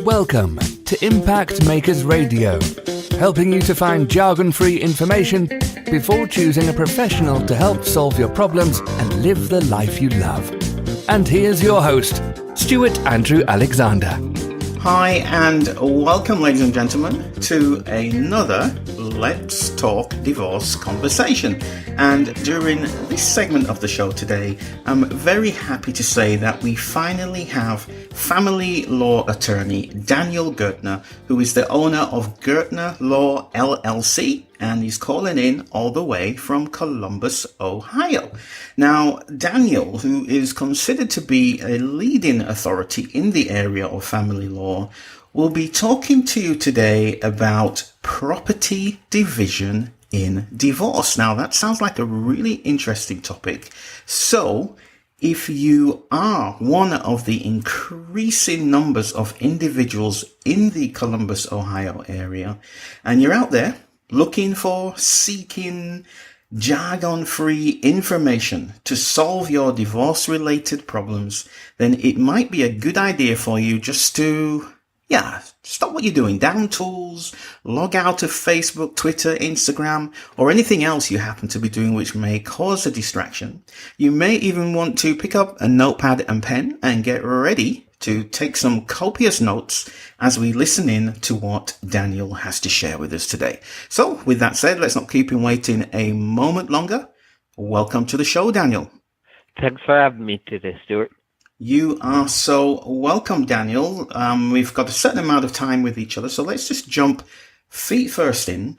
Welcome to Impact Makers Radio, helping you to find jargon-free information before choosing a professional to help solve your problems and live the life you love. And here's your host, Stewart Andrew Alexander. Hi and welcome, ladies and gentlemen, to another Let's Talk Divorce conversation. And during this segment of the show today, I'm very happy to say that we finally have family law attorney Daniel Gurtner, who is the owner of Gurtner Law, LLC, and he's calling in all the way from Columbus, Ohio. Now, Daniel, who is considered to be a leading authority in the area of family law, will be talking to you today about property division in divorce. Now, that sounds like a really interesting topic. So, if you are one of the increasing numbers of individuals in the Columbus, Ohio area, and you're out there seeking jargon-free information to solve your divorce-related problems, then it might be a good idea for you just to stop what you're doing, down tools, log out of Facebook, Twitter, Instagram, or anything else you happen to be doing which may cause a distraction. You may even want to pick up a notepad and pen and get ready to take some copious notes as we listen in to what Daniel has to share with us today. So, with that said, let's not keep him waiting a moment longer. Welcome to the show, Daniel. Thanks for having me today, Stewart. You are so welcome, Daniel. We've got a certain amount of time with each other, so let's just jump feet first in.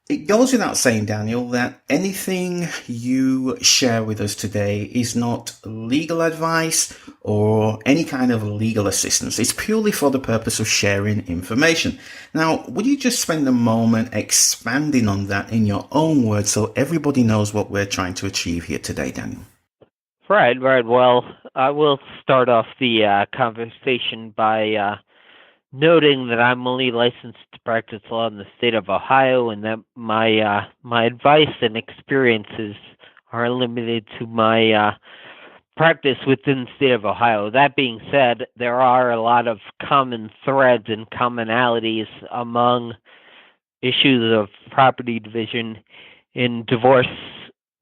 It goes without saying, Daniel, that anything you share with us today is not legal advice or any kind of legal assistance. It's purely for the purpose of sharing information. Now, would you just spend a moment expanding on that in your own words so everybody knows what we're trying to achieve here today, Daniel? Right. Well, I will start off the conversation by noting that I'm only licensed to practice law in the state of Ohio, and that my advice and experiences are limited to my practice within the state of Ohio. That being said, there are a lot of common threads and commonalities among issues of property division in divorce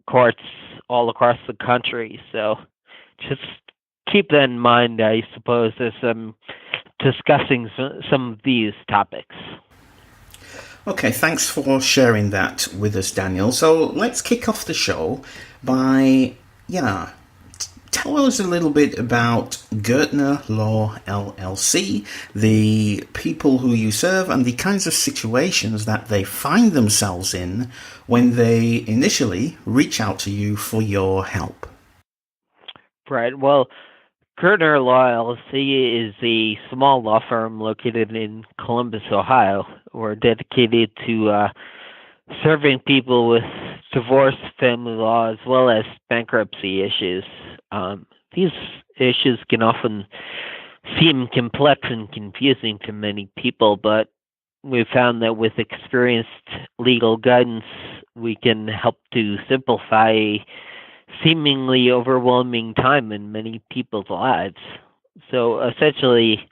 courts all across the country. So just keep that in mind, I suppose, as I'm discussing some of these topics. Okay, thanks for sharing that with us, Daniel. So let's kick off the show by, tell us a little bit about Gurtner Law, LLC, the people who you serve, and the kinds of situations that they find themselves in when they initially reach out to you for your help. Right. Well, Gurtner Law, LLC is a small law firm located in Columbus, Ohio. We're dedicated to serving people with divorce, family law, as well as bankruptcy issues. These issues can often seem complex and confusing to many people, but we've found that with experienced legal guidance, we can help to simplify a seemingly overwhelming time in many people's lives. So essentially,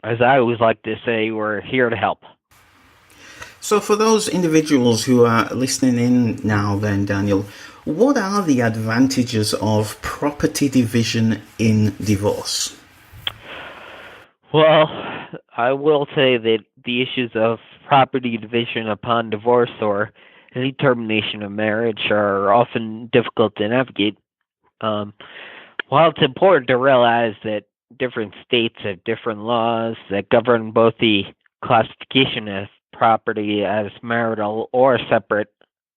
as I always like to say, we're here to help. So for those individuals who are listening in now then, Daniel, what are the advantages of property division in divorce? Well, I will say that the issues of property division upon divorce or any termination of marriage are often difficult to navigate. While it's important to realize that different states have different laws that govern both the classification of property as marital or separate,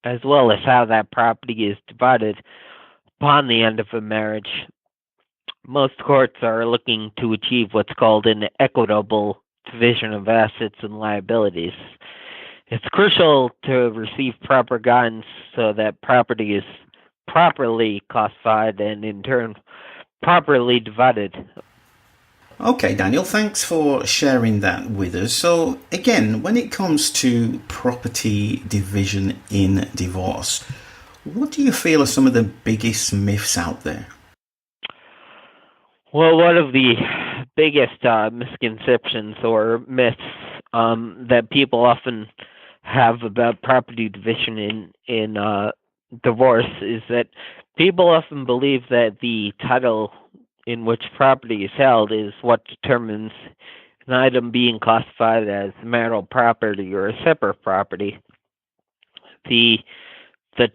as well as how that property is divided upon the end of a marriage, most courts are looking to achieve what's called an equitable division of assets and liabilities. It's crucial to receive proper guidance so that property is properly classified and, in turn, properly divided. Okay, Daniel, thanks for sharing that with us. So, again, when it comes to property division in divorce, what do you feel are some of the biggest myths out there? Well, one of the biggest misconceptions or myths that people often have about property division in divorce is that people often believe that the title in which property is held is what determines an item being classified as marital property or a separate property. The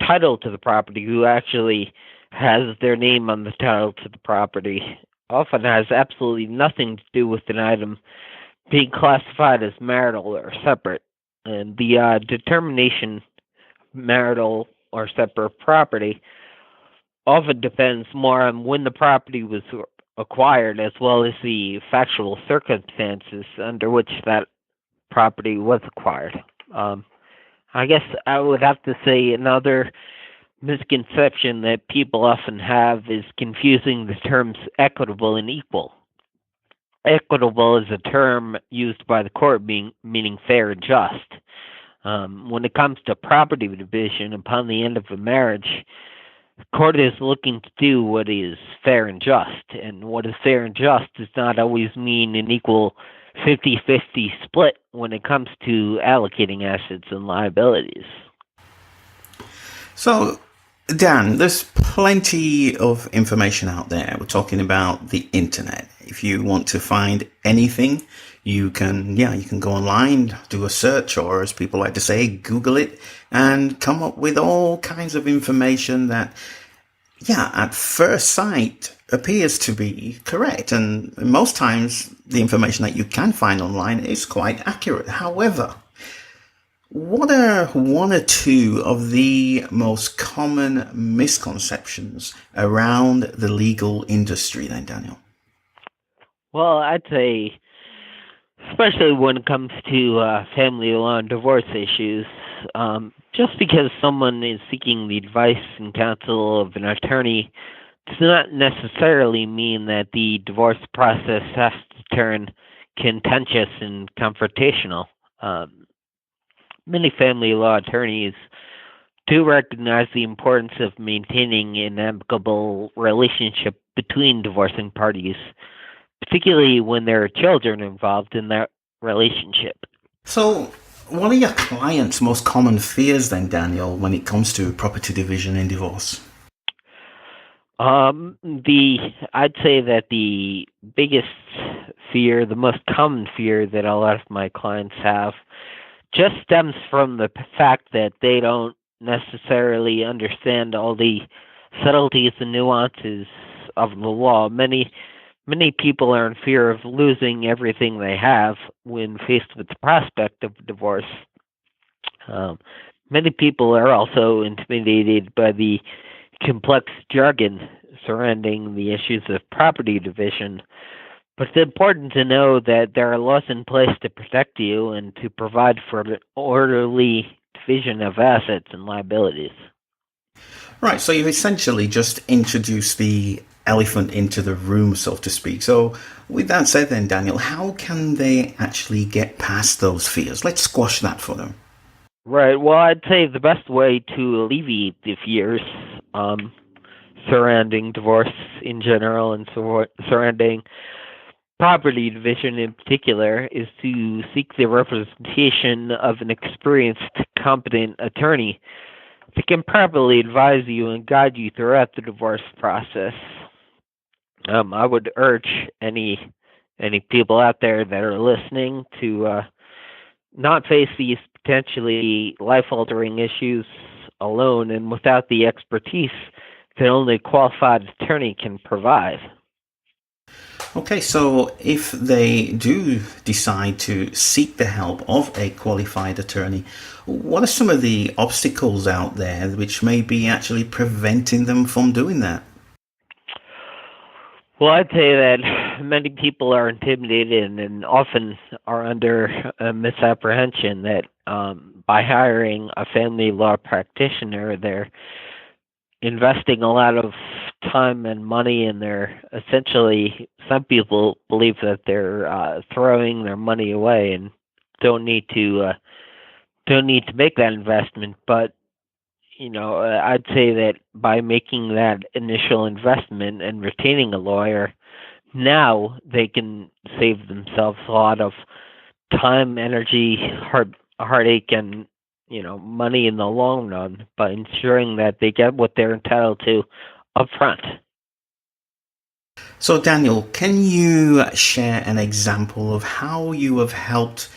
title to the property, who actually has their name on the title to the property, often has absolutely nothing to do with an item being classified as marital or separate. And the determination marital or separate property often depends more on when the property was acquired, as well as the factual circumstances under which that property was acquired. I guess I would have to say another misconception that people often have is confusing the terms equitable and equal. Equitable is a term used by the court meaning fair and just. When it comes to property division upon the end of a marriage, the court is looking to do what is fair and just. And what is fair and just does not always mean an equal 50-50 split when it comes to allocating assets and liabilities. So, Dan, there's plenty of information out there. We're talking about the internet. If you want to find anything, you can go online, do a search, or as people like to say, Google it, and come up with all kinds of information that, at first sight appears to be correct. And most times the information that you can find online is quite accurate. However, what are one or two of the most common misconceptions around the legal industry then, Daniel? Well, I'd say, especially when it comes to family law and divorce issues, just because someone is seeking the advice and counsel of an attorney does not necessarily mean that the divorce process has to turn contentious and confrontational. Many family law attorneys do recognize the importance of maintaining an amicable relationship between divorcing parties, particularly when there are children involved in that relationship. So, what are your clients' most common fears then, Daniel, when it comes to property division in divorce? I'd say that the biggest fear, the most common fear that a lot of my clients have, just stems from the fact that they don't necessarily understand all the subtleties and nuances of the law. Many people are in fear of losing everything they have when faced with the prospect of divorce. Many people are also intimidated by the complex jargon surrounding the issues of property division. But it's important to know that there are laws in place to protect you and to provide for an orderly division of assets and liabilities. Right, so you've essentially just introduced the elephant into the room, so to speak. So with that said then, Daniel, how can they actually get past those fears? Let's squash that for them. Right, well, I'd say the best way to alleviate the fears surrounding divorce in general and surrounding property division in particular is to seek the representation of an experienced, competent attorney that can properly advise you and guide you throughout the divorce process. I would urge any people out there that are listening to not face these potentially life-altering issues alone and without the expertise that only a qualified attorney can provide. Okay, so if they do decide to seek the help of a qualified attorney, what are some of the obstacles out there which may be actually preventing them from doing that? Well, I'd say that many people are intimidated and often are under a misapprehension that by hiring a family law practitioner, they're investing a lot of time and money, and they're essentially, some people believe that they're throwing their money away and don't need to make that investment. But I'd say that by making that initial investment and retaining a lawyer, now they can save themselves a lot of time, energy, heartache, and money in the long run by ensuring that they get what they're entitled to up front. So, Daniel, can you share an example of how you have helped,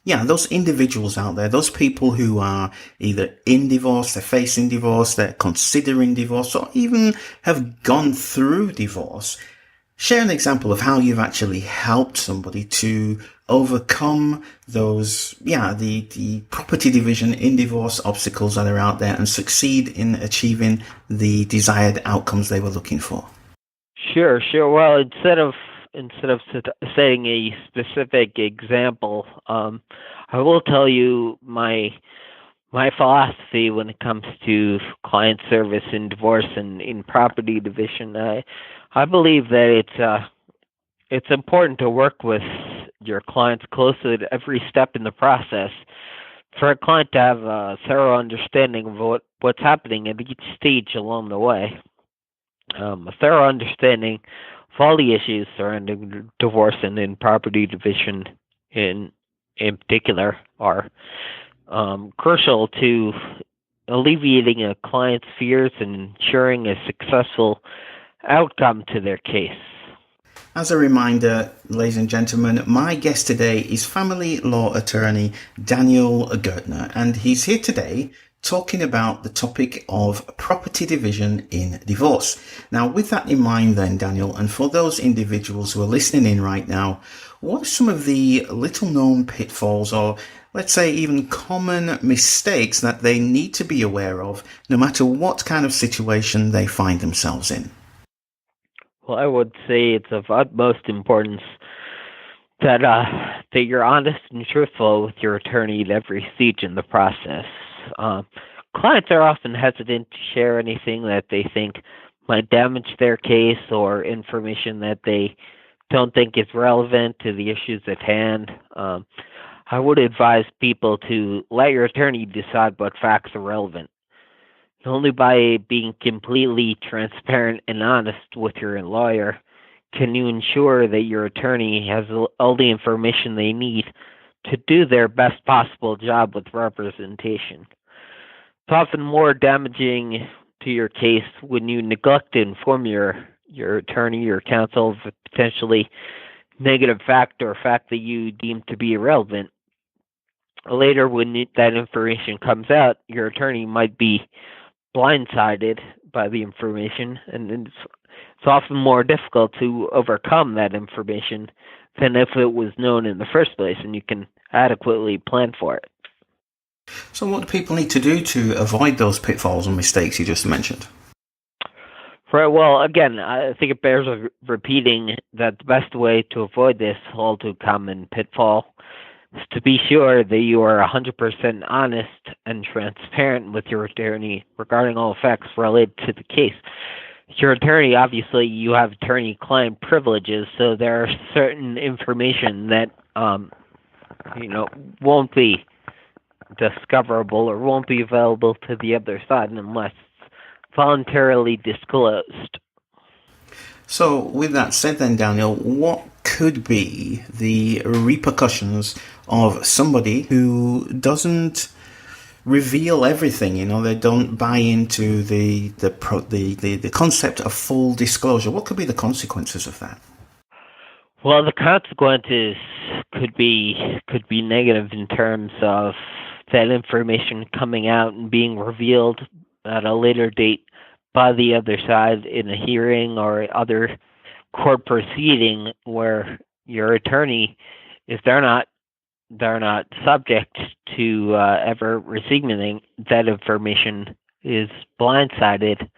those individuals out there, those people who are either in divorce, they're facing divorce, they're considering divorce, or even have gone through divorce? Share an example of how you've actually helped somebody to overcome those, the property division in divorce obstacles that are out there and succeed in achieving the desired outcomes they were looking for. Sure. Well, instead of saying a specific example, I will tell you my philosophy when it comes to client service in divorce and in property division. I believe that it's important to work with your clients closely at every step in the process for a client to have a thorough understanding of what's happening at each stage along the way. A thorough understanding of all the issues surrounding divorce and in property division in particular are crucial to alleviating a client's fears and ensuring a successful outcome to their case. As a reminder, ladies and gentlemen, my guest today is family law attorney Daniel Gurtner, and he's here today talking about the topic of property division in divorce. Now, with that in mind then, Daniel, and for those individuals who are listening in right now, what are some of the little-known pitfalls or, let's say, even common mistakes that they need to be aware of, no matter what kind of situation they find themselves in? Well, I would say it's of utmost importance that you're honest and truthful with your attorney at every stage in the process. Clients are often hesitant to share anything that they think might damage their case or information that they don't think is relevant to the issues at hand. I would advise people to let your attorney decide what facts are relevant. Only by being completely transparent and honest with your lawyer can you ensure that your attorney has all the information they need to do their best possible job with representation. It's often more damaging to your case when you neglect to inform your attorney or counsel of a potentially negative fact or fact that you deem to be irrelevant. Later, when that information comes out, your attorney might be blindsided by the information, and it's often more difficult to overcome that information than if it was known in the first place and you can adequately plan for it. So what do people need to do to avoid those pitfalls and mistakes you just mentioned? Right. Well, again, I think it bears repeating that the best way to avoid this all too common pitfall is to be sure that you are 100% honest and transparent with your attorney regarding all facts related to the case. Your attorney, obviously, you have attorney-client privileges, so there are certain information that, won't be discoverable or won't be available to the other side unless voluntarily disclosed. So with that said then, Daniel, what could be the repercussions of somebody who doesn't reveal everything? They don't buy into the concept of full disclosure. What could be the consequences of that? Well, the consequences could be negative in terms of that information coming out and being revealed at a later date by the other side in a hearing or other court proceeding where your attorney, if they're not subject to ever receiving that information, is blindsided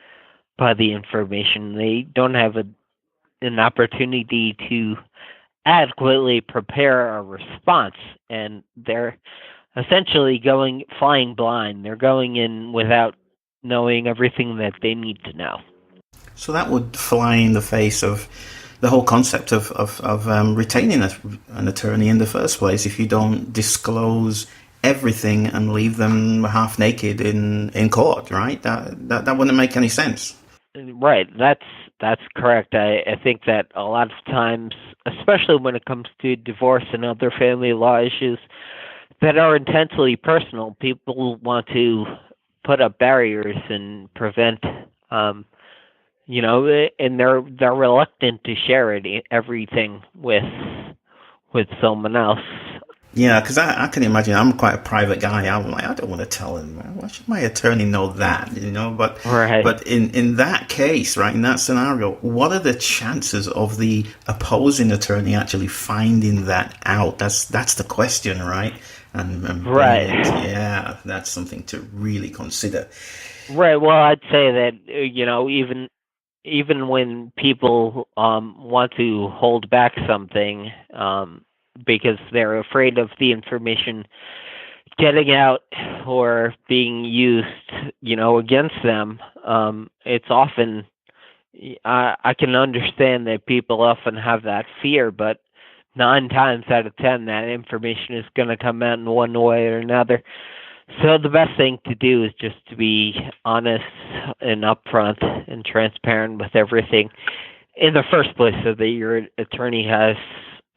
by the information. They don't have an opportunity to adequately prepare a response, and they're essentially flying blind. They're going in without knowing everything that they need to know. So that would fly in the face of the whole concept of retaining an attorney in the first place if you don't disclose everything and leave them half naked in court, right? That wouldn't make any sense. Right. That's correct. I think that a lot of times, especially when it comes to divorce and other family law issues that are intensely personal, people want to put up barriers and prevent, and they're reluctant to share everything with someone else. Yeah, because I can imagine I'm quite a private guy. I'm like, I don't want to tell him. Why should my attorney know that? But Right. but in that case, right, in that scenario, what are the chances of the opposing attorney actually finding that out? That's the question, right? And Right. yeah, that's something to really consider. Right. Well, I'd say that even when people want to hold back something because they're afraid of the information getting out or being used, against them, it's often I can understand that people often have that fear, but 9 times out of 10, that information is going to come out in one way or another. So the best thing to do is just to be honest and upfront and transparent with everything in the first place, so that your attorney has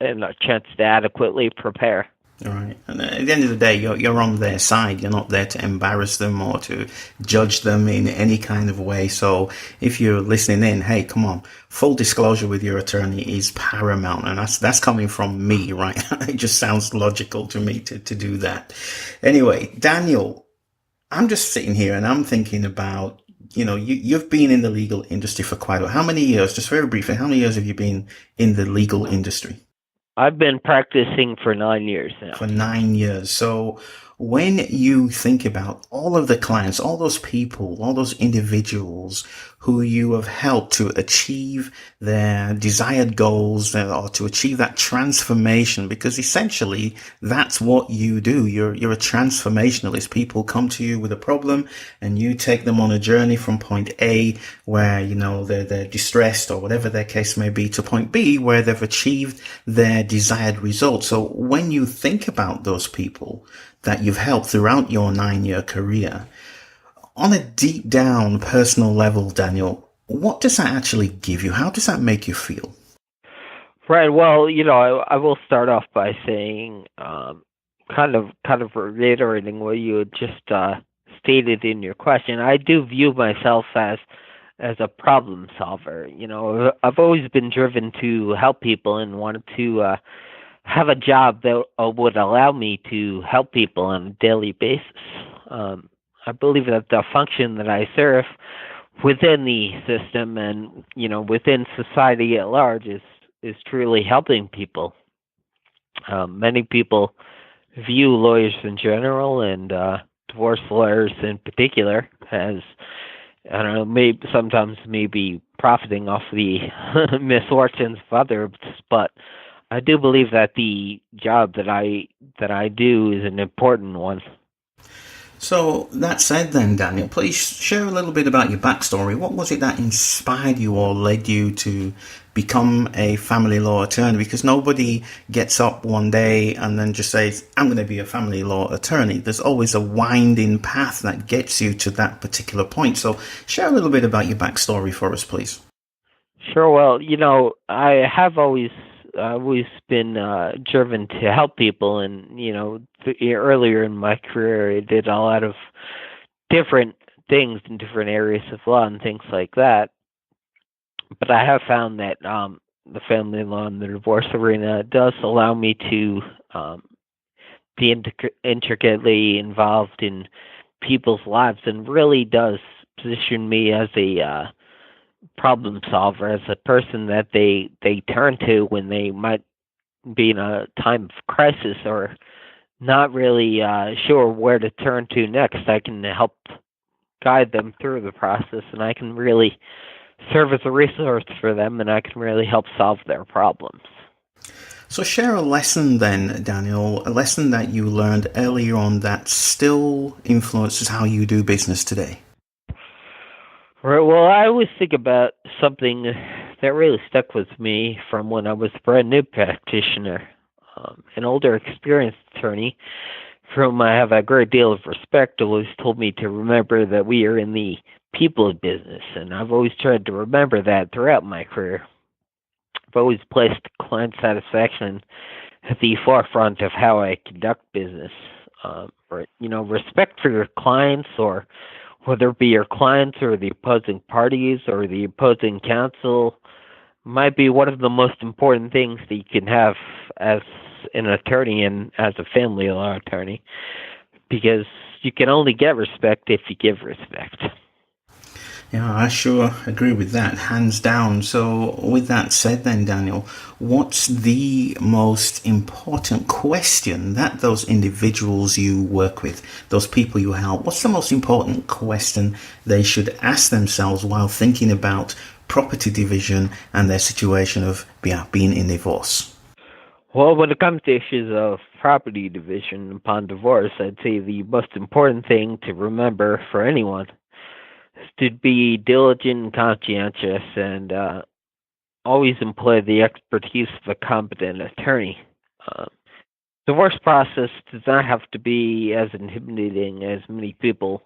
a chance to adequately prepare. All right. And at the end of the day, you're on their side. You're not there to embarrass them or to judge them in any kind of way. So if you're listening in, hey, come on, full disclosure with your attorney is paramount. And that's coming from me, right? It just sounds logical to me to do that. Anyway, Daniel, I'm just sitting here and I'm thinking about, you've been in the legal industry for quite a while. How many years, just very briefly, how many years have you been in the legal industry? I've been practicing for 9 years now. For 9 years. So when you think about all of the clients, all those people, all those individuals who you have helped to achieve their desired goals or to achieve that transformation, because essentially that's what you do. You're a transformationalist. People come to you with a problem and you take them on a journey from point A where, they're distressed or whatever their case may be to point B where they've achieved their desired result. So when you think about those people that you've helped throughout your 9-year career, on a deep down personal level, Daniel, what does that actually give you? How does that make you feel? Right. Well, I will start off by saying, kind of reiterating what you had just stated in your question. I do view myself as a problem solver. I've always been driven to help people and wanted to have a job that would allow me to help people on a daily basis. I believe that the function that I serve within the system and, within society at large is truly helping people. Many people view lawyers in general and divorce lawyers in particular as, I don't know, maybe profiting off the misfortunes of others, but I do believe that the job that I do is an important one. So that said then, Daniel, please share a little bit about your backstory. What was it that inspired you or led you to become a family law attorney? Because nobody gets up one day and then just says, I'm going to be a family law attorney. There's always a winding path that gets you to that particular point. So share a little bit about your backstory for us, please. Sure. Well, I have always been driven to help people, and earlier in my career I did a lot of different things in different areas of law and things like that. But I have found that the family law and the divorce arena does allow me to be intricately involved in people's lives, and really does position me as a problem solver, as a person that they turn to when they might be in a time of crisis or not really sure where to turn to next. I can help guide them through the process, and I can really serve as a resource for them, and I can really help solve their problems. So share a lesson then, Daniel, a lesson that you learned earlier on that still influences how you do business today. Right. Well, I always think about something that really stuck with me from when I was a brand new practitioner. An older, experienced attorney for whom I have a great deal of respect always told me to remember that we are in the people business, and I've always tried to remember that throughout my career. I've always placed client satisfaction at the forefront of how I conduct business. Respect for your clients, or whether it be your clients or the opposing parties or the opposing counsel, might be one of the most important things that you can have as an attorney and as a family law attorney, because you can only get respect if you give respect. Yeah, I sure agree with that, hands down. So with that said then, Daniel, what's the most important question that those individuals you work with, those people you help, what's the most important question they should ask themselves while thinking about property division and their situation of being in divorce? Well, when it comes to issues of property division upon divorce, I'd say the most important thing to remember for anyone to be diligent and conscientious, and always employ the expertise of a competent attorney. Divorce process does not have to be as intimidating as many people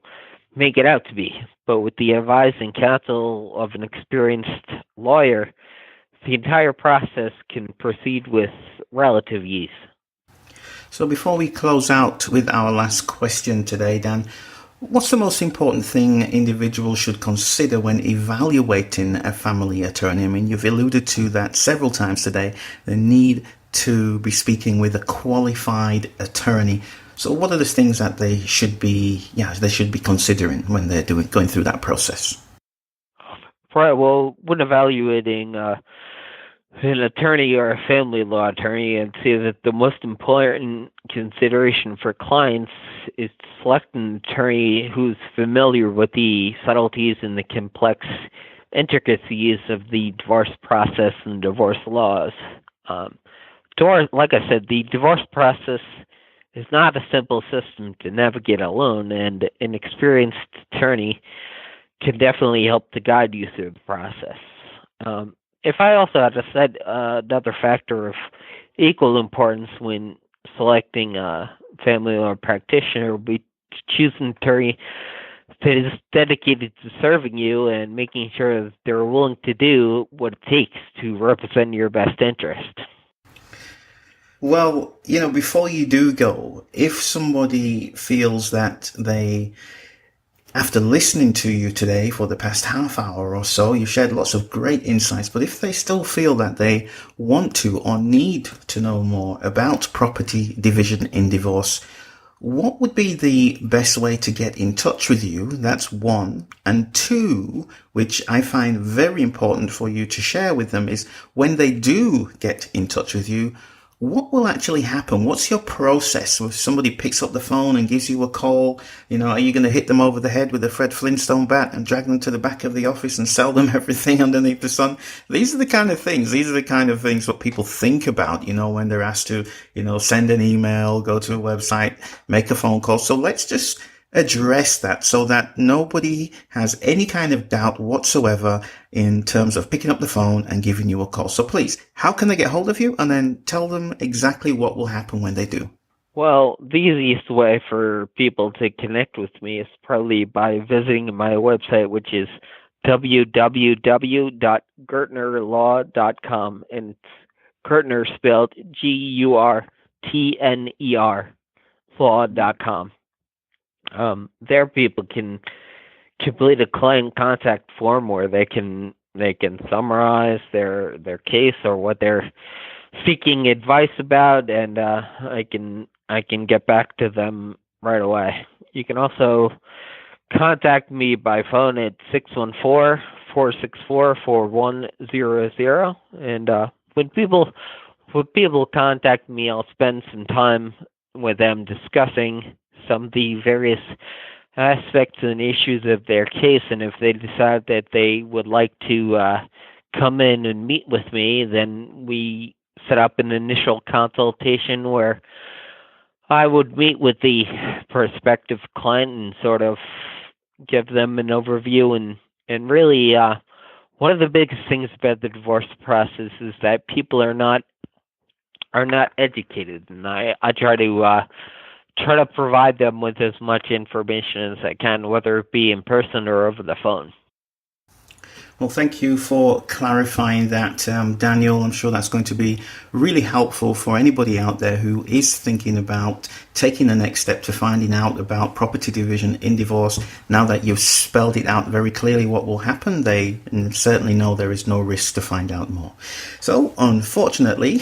make it out to be, but with the advice and counsel of an experienced lawyer, the entire process can proceed with relative ease. So before we close out with our last question today, Dan, what's the most important thing individuals should consider when evaluating a family attorney? I mean, you've alluded to that several times today, the need to be speaking with a qualified attorney. So what are the things that they should be considering when they're going through that process? Right, well, when evaluating an attorney or a family law attorney, I'd say that the most important consideration for clients is to select an attorney who's familiar with the subtleties and the complex intricacies of the divorce process and divorce laws. Like I said, the divorce process is not a simple system to navigate alone, and an experienced attorney can definitely help to guide you through the process. If I also had to set another factor of equal importance when selecting a family law practitioner, would be to choose an attorney that is dedicated to serving you and making sure that they're willing to do what it takes to represent your best interest. Well, before you do go, if somebody feels that they, after listening to you today for the past half hour or so, you shared lots of great insights, but if they still feel that they want to or need to know more about property division in divorce, what would be the best way to get in touch with you? That's one. And two, which I find very important for you to share with them, is when they do get in touch with you, what will actually happen? What's your process? If somebody picks up the phone and gives you a call, are you going to hit them over the head with a Fred Flintstone bat and drag them to the back of the office and sell them everything underneath the sun? These are the kind of things what people think about, when they're asked to, send an email, go to a website, make a phone call. So let's just address that so that nobody has any kind of doubt whatsoever in terms of picking up the phone and giving you a call. So please, how can they get hold of you? And then tell them exactly what will happen when they do. Well, the easiest way for people to connect with me is probably by visiting my website, which is www.gurtnerlaw.com, and it's Gurtner spelled Gurtner, law.com. There people can complete a client contact form where they can summarize their case or what they're seeking advice about, and I can get back to them right away. You can also contact me by phone at 614-464-4100, and when people contact me, I'll spend some time with them discussing some of the various aspects and issues of their case, and if they decide that they would like to come in and meet with me, then we set up an initial consultation where I would meet with the prospective client and sort of give them an overview, and really one of the biggest things about the divorce process is that people are not educated, and I try to try to provide them with as much information as I can, whether it be in person or over the phone. Well, thank you for clarifying that, Daniel. I'm sure that's going to be really helpful for anybody out there who is thinking about taking the next step to finding out about property division in divorce. Now that you've spelled it out very clearly what will happen, they certainly know there is no risk to find out more. So, unfortunately,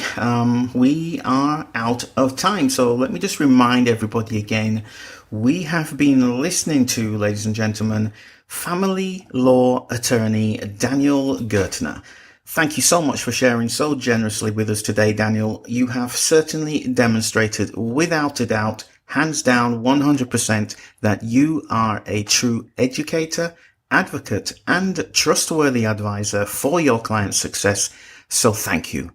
we are out of time. So let me just remind everybody again, we have been listening to, ladies and gentlemen, family law attorney Daniel Gurtner. Thank you so much for sharing so generously with us today, Daniel. You have certainly demonstrated without a doubt, hands down 100%, that you are a true educator, advocate, and trustworthy advisor for your client's success. So thank you.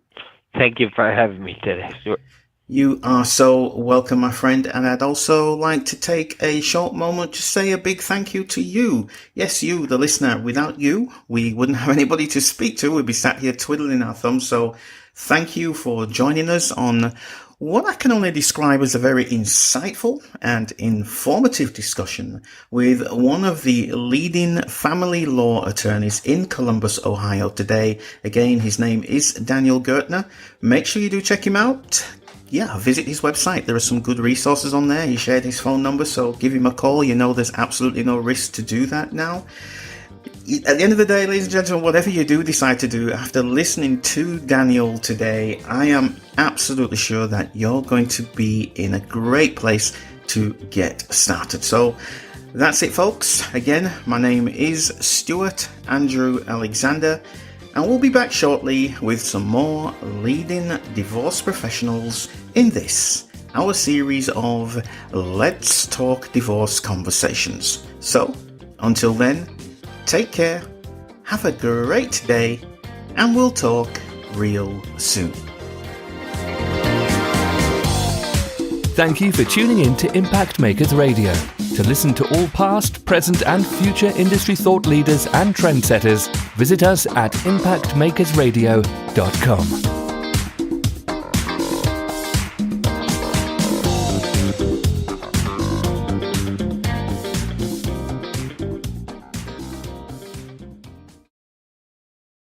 Thank you for having me today, Stewart. You are so welcome, my friend, and I'd also like to take a short moment to say a big thank you to you. Yes, you, the listener. Without you, we wouldn't have anybody to speak to. We'd be sat here twiddling our thumbs. So thank you for joining us on what I can only describe as a very insightful and informative discussion with one of the leading family law attorneys in Columbus, Ohio today. Again, his name is Daniel Gurtner. Make sure you do check him out. Yeah, visit his website. There are some good resources on there. He shared his phone number, so give him a call. You know there's absolutely no risk to do that now. At the end of the day, ladies and gentlemen, whatever you do decide to do, after listening to Daniel today, I am absolutely sure that you're going to be in a great place to get started. So that's it, folks. Again, my name is Stewart Andrew Alexander, and we'll be back shortly with some more leading divorce professionals in this, our series of Let's Talk Divorce Conversations. So, until then, take care, have a great day, and we'll talk real soon. Thank you for tuning in to Impact Makers Radio. To listen to all past, present, and future industry thought leaders and trendsetters, visit us at impactmakersradio.com.